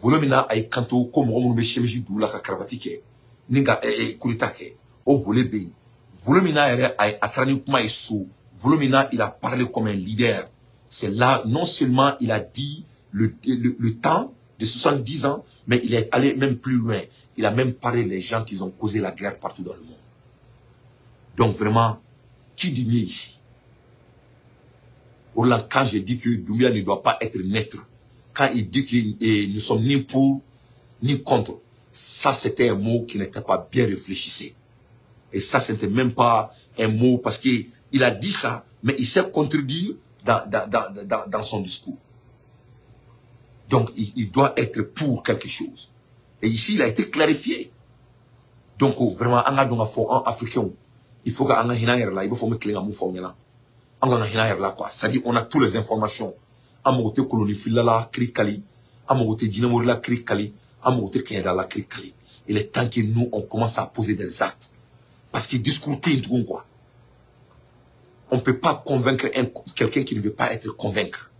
Volomina a kanto comme on me chemiji dou la karavatike. Ninga kulitake. O volé bé. Volomina a atrani kuma iso. Volomina il a parlé comme un leader. C'est là, non seulement il a dit le temps de 70 ans, mais il est allé même plus loin. Il a même parlé des gens qui ont causé la guerre partout dans le monde. Donc vraiment, qui dit mieux ici? Quand je dis que Doumbia ne doit pas être neutre, quand il dit que nous sommes ni pour ni contre, ça c'était un mot qui n'était pas bien réfléchi. Et ça c'était même pas un mot parce qu'il a dit ça, mais il s'est contredit dans son discours. Donc, il doit être pour quelque chose. Et ici, il a été clarifié. Donc, vraiment, en africain, il faut qu'on ait il faut mettre les mots c'est-à-dire, on a toutes les informations. Amogote colonie filala krikali, amogote djinamorila krikali, amogote kenyadala krikali. Il est temps que nous, on commence à poser des actes. Parce qu'il discourt quoi. On ne peut pas convaincre quelqu'un qui ne veut pas être convaincre.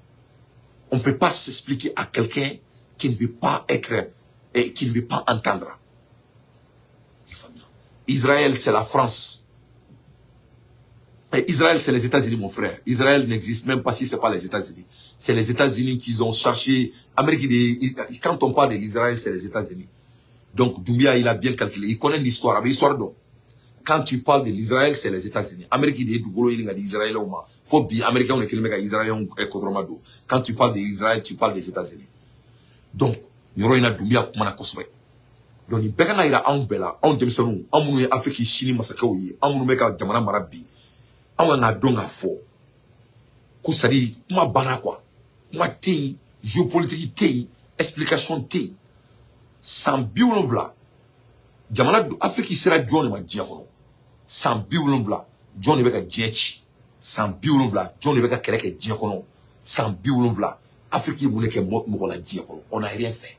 On ne peut pas s'expliquer à quelqu'un qui ne veut pas être et qui ne veut pas entendre. Israël, c'est la France. Et Israël, c'est les États-Unis, mon frère. Israël n'existe même pas si ce n'est pas les États-Unis. C'est les États-Unis qui ont cherché. Quand on parle de l'Israël, c'est les États-Unis. Donc, Doumbia, il a bien calculé. Il connaît l'histoire. Mais l'histoire, donc. Quand tu parles de l'Israël, c'est les États-Unis. Israël, faut bien, Américains, on est Israël, quand tu parles d'Israël, tu parles des États-Unis. Donc, il y a Doumbia, donc, il y a un bella, un demsano, un mounou Afrique, Chine, Massakaouye, un mounou meka, Damana Marabi, un mounou donga fo. Kousari, ma bana quoi. Ma ting, géopolitique ting, explication ting. Sans biolonvla. Jamana Afrique sera John ma diakono. Sans biolonvla, John ne beka diechi. Sans biolonvla, John ne beka keleke diakono. Sans biolonvla, Afrique moune ke mot mokola diakono. On n'a rien fait.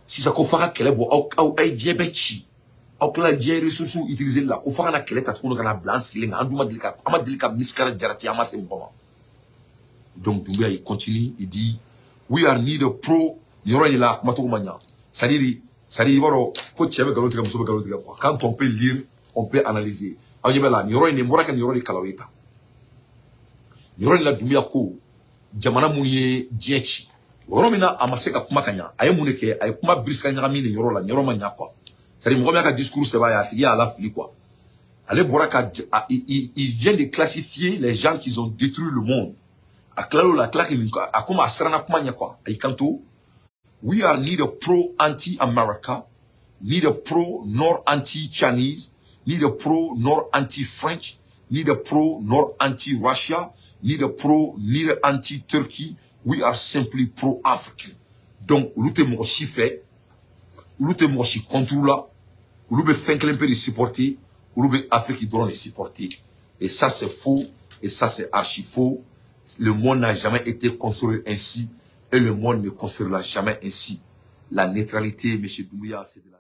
Si ça kofara kele bo au ay diebechi. Au kala die ressources utiliser là. Kofara na kele tatkono kana blanche kilenga anduma dilika amadilika miskara jarati amase mboma. Donc Doumbia il continue, il dit we are neither pro ni la matomanya. C'est-à-dire quand on peut lire, on peut analyser. La Doumbia ko jamana munye diechi. Oromina amaseka kumakanya. Aye muneke aye kuma briska nyami ne yoro la nyoro manya kwa. C'est-à-dire mo ka discours se va ya la fili quoi. Ale boraka il vient de classifier les gens qui ont détruit le monde. A claro la claque a kuma asrana kumanya kwa. Ay kanto we are neither pro-anti-America, neither pro nor anti-Chinese, neither pro nor anti-French, neither pro nor anti-Russia, neither pro neither anti-Turkey. We are simply pro-African. Donc, l'outé mochi fait, l'outé mochi contrôle là, l'outé fait un peu de supporter, l'outé Afrique doit les supporter. Et ça c'est faux, et ça c'est archi faux. Le monde n'a jamais été construit ainsi. Et le monde ne construira jamais ainsi. La neutralité, M. Doumbia, c'est de la...